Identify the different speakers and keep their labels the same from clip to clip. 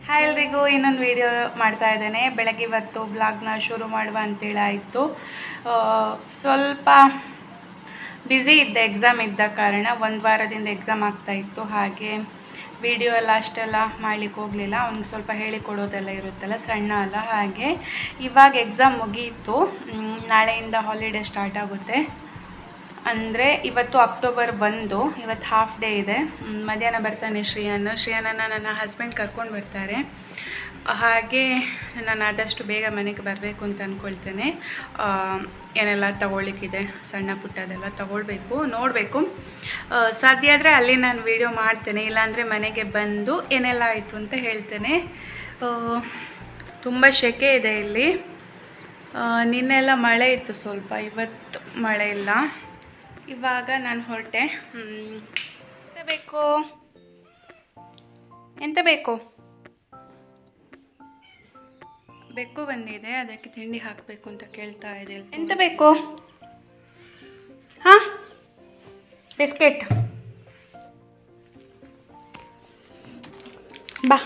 Speaker 1: Hi ಎಲ್ರಿಗೂ ಇನ್ನೊಂದು video ಮಾಡ್ತಾ ಇದ್ದೇನೆ. ಬೆಳಗ್ಗೆ ಇವತ್ತು ಬ್ಲಾಗ್ನ ಶುರು ಮಾಡುವ ಅಂತೇಳಿ ಆಯಿತು. ಸ್ವಲ್ಪ ಬ್ಯುಸಿ ಇದ್ದೆ, ಎಕ್ಸಾಮ್ ಇದ್ದ ಕಾರಣ. ಒಂದು ವಾರದಿಂದ ಎಕ್ಸಾಮ್ ಆಗ್ತಾಯಿತ್ತು, ಹಾಗೆ ವಿಡಿಯೋ ಎಲ್ಲ ಅಷ್ಟೆಲ್ಲ ಮಾಡಲಿಕ್ಕೆ ಹೋಗಲಿಲ್ಲ. ಅವ್ನಿಗೆ ಸ್ವಲ್ಪ ಹೇಳಿಕೊಡೋದೆಲ್ಲ ಇರುತ್ತಲ್ಲ, ಸಣ್ಣ ಅಲ್ಲ, ಹಾಗೆ ಇವಾಗ ಎಕ್ಸಾಮ್ ಮುಗಿಯಿತು. ನಾಳೆಯಿಂದ ಹಾಲಿಡೇ ಸ್ಟಾರ್ಟ್ ಆಗುತ್ತೆ. ಅಂದರೆ ಇವತ್ತು ಅಕ್ಟೋಬರ್ 1, ಇವತ್ತು ಹಾಫ್ ಡೇ ಇದೆ. ಮಧ್ಯಾಹ್ನ ಬರ್ತಾನೆ ಶ್ರೇಯನನ್ನು ನನ್ನ ಹಸ್ಬೆಂಡ್ ಕರ್ಕೊಂಡು ಬರ್ತಾರೆ. ಹಾಗೆ ನಾನು ಆದಷ್ಟು ಬೇಗ ಮನೆಗೆ ಬರಬೇಕು ಅಂತ ಅಂದ್ಕೊಳ್ತೇನೆ. ಏನೆಲ್ಲ ತಗೊಳ್ಳಿಕ್ಕಿದೆ, ಸಣ್ಣ ಪುಟ್ಟದೆಲ್ಲ ತಗೊಳ್ಬೇಕು, ನೋಡಬೇಕು. ಸಾಧ್ಯ ಆದರೆ ಅಲ್ಲಿ ನಾನು ವಿಡಿಯೋ ಮಾಡ್ತೇನೆ, ಇಲ್ಲಾಂದರೆ ಮನೆಗೆ ಬಂದು ಏನೆಲ್ಲ ಆಯಿತು ಅಂತ ಹೇಳ್ತೇನೆ. ತುಂಬ ಸೆಕೆ ಇದೆ ಇಲ್ಲಿ. ನಿನ್ನೆಲ್ಲ ಮಳೆ ಇತ್ತು ಸ್ವಲ್ಪ, ಇವತ್ತು ಮಳೆ ಇಲ್ಲ. ಇವಾಗ ನಾನು ಹೊರಟೆ. ಎಂತ ಬೇಕು? ಬೆಕ್ಕು ಬಂದಿದೆ, ಅದಕ್ಕೆ ತಿಂಡಿ ಹಾಕಬೇಕು ಅಂತ ಕೇಳ್ತಾ ಇದೆ. ಎಂತ ಬೇಕು? ಹಾಂ, ಬಿಸ್ಕೆಟ್. ಬಾ,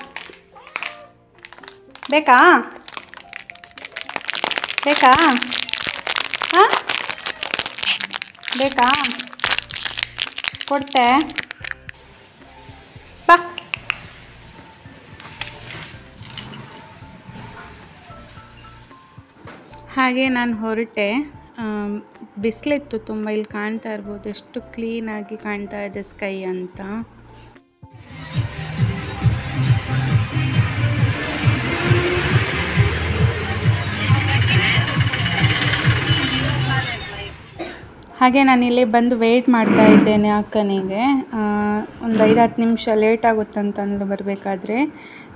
Speaker 1: ಬೇಕಾ? ಹಾಂ, ಬೇಕಾ? ಕೊಡ್ತೆ, ಬಾ. ಹಾಗೆ ನಾನು ಹೊರಟೆ. ಬಿಸಿಲಿತ್ತು ತುಂಬ. ಇಲ್ಲಿ ಕಾಣ್ತಾ ಇರ್ಬೋದು ಎಷ್ಟು ಕ್ಲೀನಾಗಿ ಕಾಣ್ತಾ ಇದೆ ಸ್ಕೈ ಅಂತ. ಹಾಗೆ ನಾನು ಇಲ್ಲಿ ಬಂದು ವೆಯ್ಟ್ ಮಾಡ್ತಾ ಇದ್ದೇನೆ ಅಕ್ಕನಿಗೆ. ಒಂದು 5-10 ನಿಮಿಷ ಲೇಟ್ ಆಗುತ್ತಂತಂದು ಬರಬೇಕಾದ್ರೆ.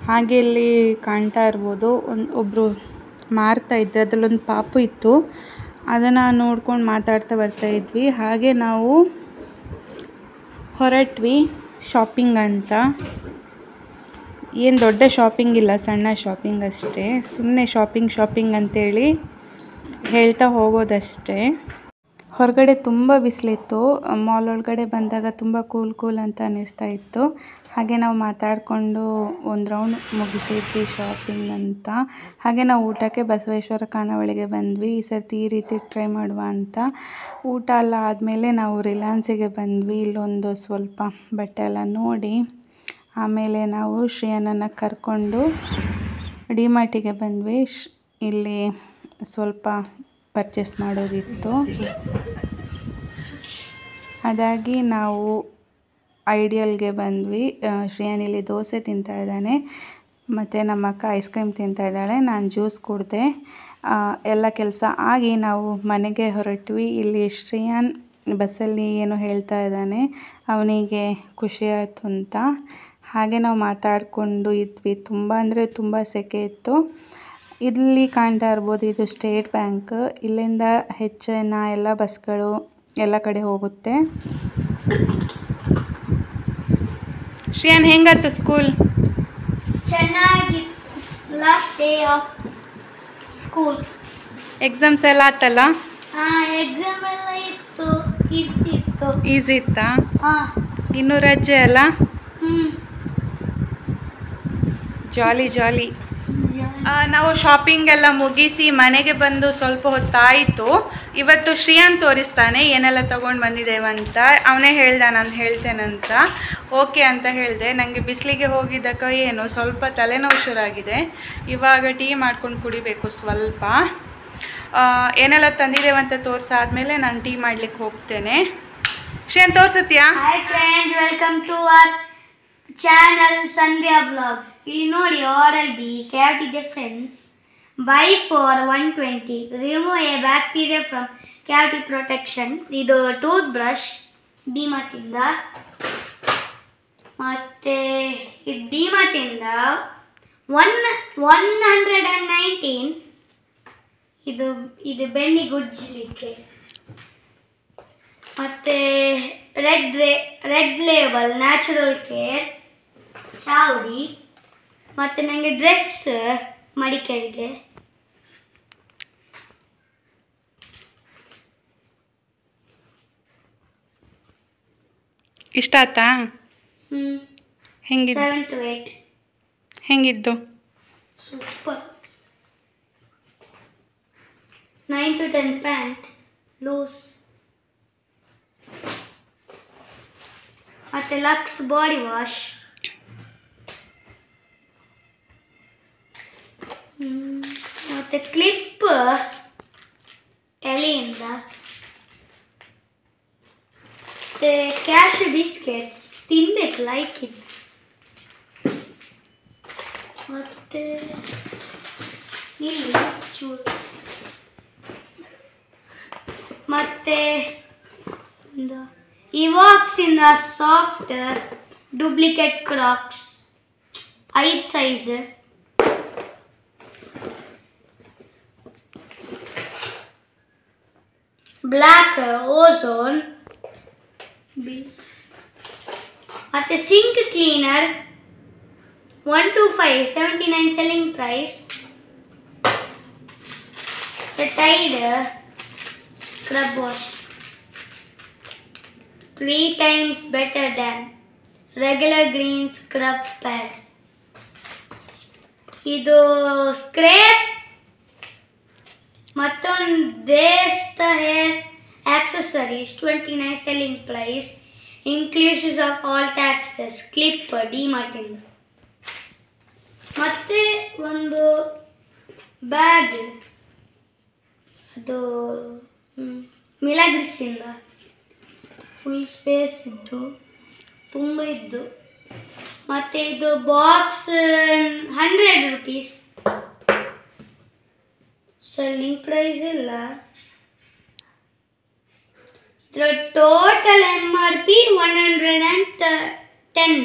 Speaker 1: ಹಾಗೆ ಇಲ್ಲಿ ಕಾಣ್ತಾ ಇರ್ಬೋದು ಒಬ್ಬರು ಮಾರ್ತಾ ಇದ್ದೆ, ಅದರಲ್ಲೊಂದು ಪಾಪು ಇತ್ತು, ಅದನ್ನು ನೋಡ್ಕೊಂಡು ಮಾತಾಡ್ತಾ ಬರ್ತಾಯಿದ್ವಿ. ಹಾಗೆ ನಾವು ಹೊರಟ್ವಿ ಶಾಪಿಂಗ್ ಅಂತ. ಏನು ದೊಡ್ಡ ಶಾಪಿಂಗ್ ಇಲ್ಲ, ಸಣ್ಣ ಶಾಪಿಂಗ್ ಅಷ್ಟೇ. ಸುಮ್ಮನೆ ಶಾಪಿಂಗ್ ಅಂತೇಳಿ ಹೇಳ್ತಾ ಹೋಗೋದಷ್ಟೇ. ಹೊರಗಡೆ ತುಂಬ ಬಿಸಿಲಿತ್ತು. ಮಾಲ್ ಒಳಗಡೆ ಬಂದಾಗ ತುಂಬ ಕೂಲ್ ಅಂತ ಅನ್ನಿಸ್ತಾ ಇತ್ತು. ಹಾಗೆ ನಾವು ಮಾತಾಡಿಕೊಂಡು ಒಂದು ರೌಂಡ್ ಮುಗಿಸಿದ್ವಿ ಶಾಪಿಂಗ್ ಅಂತ. ಹಾಗೆ ನಾವು ಊಟಕ್ಕೆ ಬಸವೇಶ್ವರ ಖಾನಾವಳಿಗೆ ಬಂದ್ವಿ. ಈ ಸರ್ತಿ ಈ ರೀತಿ ಟ್ರೈ ಮಾಡುವ ಅಂತ. ಊಟ ಎಲ್ಲ ಆದಮೇಲೆ ನಾವು ರಿಲಯನ್ಸಿಗೆ ಬಂದ್ವಿ. ಇಲ್ಲೊಂದು ಸ್ವಲ್ಪ ಬಟ್ಟೆ ಎಲ್ಲ ನೋಡಿ ಆಮೇಲೆ ನಾವು ಶ್ರೇಯನನ್ನು ಕರ್ಕೊಂಡು ಡಿಮಾರ್ಟಿಗೆ ಬಂದ್ವಿ. ಇಲ್ಲಿ ಸ್ವಲ್ಪ ಪರ್ಚೇಸ್ ಮಾಡೋದಿತ್ತು. ಅದಾಗಿ ನಾವು ಐಡಿಯಲ್ಗೆ ಬಂದ್ವಿ. ಶ್ರೇಯನ್ ಇಲ್ಲಿ ದೋಸೆ ತಿಂತಾ ಇದ್ದಾನೆ, ಮತ್ತು ನಮ್ಮ ಅಕ್ಕ ಐಸ್ ಕ್ರೀಮ್ ತಿಂತಾ ಇದ್ದಾಳೆ. ನಾನು ಜ್ಯೂಸ್ ಕುಡಿದೆ. ಎಲ್ಲ ಕೆಲಸ ಆಗಿ ನಾವು ಮನೆಗೆ ಹೊರಟ್ವಿ. ಇಲ್ಲಿ ಶ್ರೇಯನ್ ಬಸ್ಸಲ್ಲಿ ಏನೋ ಹೇಳ್ತಾ ಇದ್ದಾನೆ, ಅವನಿಗೆ ಖುಷಿ ಆಯಿತು ಅಂತ. ಹಾಗೆ ನಾವು ಮಾತಾಡಿಕೊಂಡು ಇದ್ವಿ. ತುಂಬ ಅಂದರೆ ತುಂಬ ಸೆಕೆ ಇತ್ತು. ಇಲ್ಲಿ ಕಾಣ್ತಾ ಇರ್ಬೋದು, ಇದು ಸ್ಟೇಟ್ ಬ್ಯಾಂಕ್. ಇಲ್ಲಿಂದ ಹೆಚ್ಚಿನ ಎಲ್ಲ ಬಸ್ಗಳು ಎಲ್ಲ ಕಡೆ ಹೋಗುತ್ತೆ. ಶ್ರೇಯನ್ ಹೆಂಗಾಯ್ತು ಸ್ಕೂಲ್?
Speaker 2: ಚೆನ್ನಾಗಿತ್ತು. Last day of school.
Speaker 1: Exams ಎಲ್ಲ ಆತಲ್ಲ?
Speaker 2: ಎಕ್ಸಾಮ್ ಎಲ್ಲ ಇತ್ತು,
Speaker 1: ಈಸಿ ಇತ್ತಾ? ಇನ್ನೂ ರಜೆ ಅಲ್ಲ? ಜಾಲಿ. ನಾವು ಶಾಪಿಂಗ್ ಎಲ್ಲ ಮುಗಿಸಿ ಮನೆಗೆ ಬಂದು ಸ್ವಲ್ಪ ಹೊತ್ತಾಯಿತು. ಇವತ್ತು ಶ್ರೇಯನ್ ತೋರಿಸ್ತಾನೆ ಏನೆಲ್ಲ ತೊಗೊಂಡು ಬಂದಿದ್ದೇವಂತ. ಅವನೇ ಹೇಳ್ದ ನಾನು ಹೇಳ್ತೇನಂತ. ಓಕೆ ಅಂತ ಹೇಳಿದೆ. ನನಗೆ ಬಿಸಿಲಿಗೆ ಹೋಗಿದ್ದಕ್ಕೆ ಏನು ಸ್ವಲ್ಪ ತಲೆನೋವು ಶುರುವಾಗಿದೆ. ಇವಾಗ ಟೀ ಮಾಡ್ಕೊಂಡು ಕುಡಿಬೇಕು ಸ್ವಲ್ಪ. ಏನೆಲ್ಲ ತಂದಿದ್ದೇವಂತ ತೋರಿಸಾದ್ಮೇಲೆ ನಾನು ಟೀ ಮಾಡಲಿಕ್ಕೆ ಹೋಗ್ತೇನೆ. ಶ್ರೇಯನ್ ತೋರಿಸುತ್ತೀಯಾ?
Speaker 2: Hi friends, welcome to our channel Sandhya blogs. ಇಲ್ಲಿ ನೋಡಿ, Oral-B cavity defense buy for 120, remove a bacteria from cavity protection. ಇದು ಟೂತ್ ಬ್ರಷ್ ಡಿಮಾರ್ಟಿಂದ. ಮತ್ತೆ ಇದು ಡಿಮಾರ್ಟಿಂದ 119. ಇದು ಬೆನ್ನಿಗೆ ಉಜ್ಜಲಿಕ್ಕೆ. ಮತ್ತೆ ರೆಡ್ ಲೇಬಲ್ ನ್ಯಾಚುರಲ್ ಕೇರ್ ಚಾವಡಿ. ಮತ್ತು ನನಗೆ ಡ್ರೆಸ್ ಮಡಿಕೇರಿಗೆ.
Speaker 1: ಇಷ್ಟ ಆಯ್ತಾ?
Speaker 2: ಹೆಂಗಿದೆ? 7 to 8.
Speaker 1: ಹೆಂಗಿದ್ದು?
Speaker 2: ಸೂಪರ್. 9 to 10 pant loose. ಮತ್ತು ಲಕ್ಸ್ ಬಾಡಿ ವಾಶ್. ಮತ್ತು ಕ್ಲಿಪ್ ಎಲೆಯಿಂದ. ಮತ್ತು ಕ್ಯಾಶ್ ಬಿಸ್ಕೆಟ್ಸ್ ತಿನ್ಬೇಕು, ಲೈಕ್ ಇಟ್. ಮತ್ತು ಇಲ್ಲಿ ಚೂರು. ಮತ್ತು ಇವಾಕ್ಸ್ ಇಂದ soft duplicate crocs 5 size. Black ozone. ಮತ್ತು sink cleaner 1 to 5 79 selling price. The Tide scrub wash 3 times better than regular green scrub pad. ಇದು ಸ್ಕ್ರೇಪ್ ಮತ್ತೊಂದು ದೇಸ್ಟ್ hair accessories 29 selling price inclusive of all taxes. Clip ಡಿಮಾರ್ಟಿಂದ. ಮತ್ತೆ ಒಂದು bag, ಅದು ಮಿಲಾಗ್ರಿಸ್ಸಿಂದ. Full space ಇದ್ದು, ತುಂಬ ಇದ್ದು. ಮತ್ತು ಇದು ಬಾಕ್ಸ್ 100 rupees. ಸೆಲ್ಲಿಂಗ್ ಪ್ರೈಸ್ ಇಲ್ಲ. ಇದರ ಟೋಟಲ್ MRP 110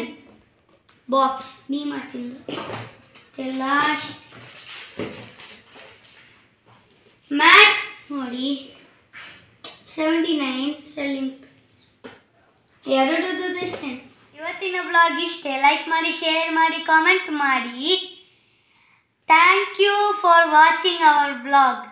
Speaker 2: ಬಾಕ್ಸ್ ಡಿಮಾರ್ಟಿಂದ. ಲಾಸ್ಟ್ ಮ್ಯಾಟ್ ನೋಡಿ 79 ಸೆಲ್ಲಿಂಗ್ ಪ್ರೈಸ್. ಎರಡದು ಸೇಮ್. ಇವತ್ತಿನ ವ್ಲಾಗ್ ಇಷ್ಟೇ. ಲೈಕ್ ಮಾಡಿ, ಶೇರ್ ಮಾಡಿ, ಕಾಮೆಂಟ್ ಮಾಡಿ. Thank you for watching our vlog.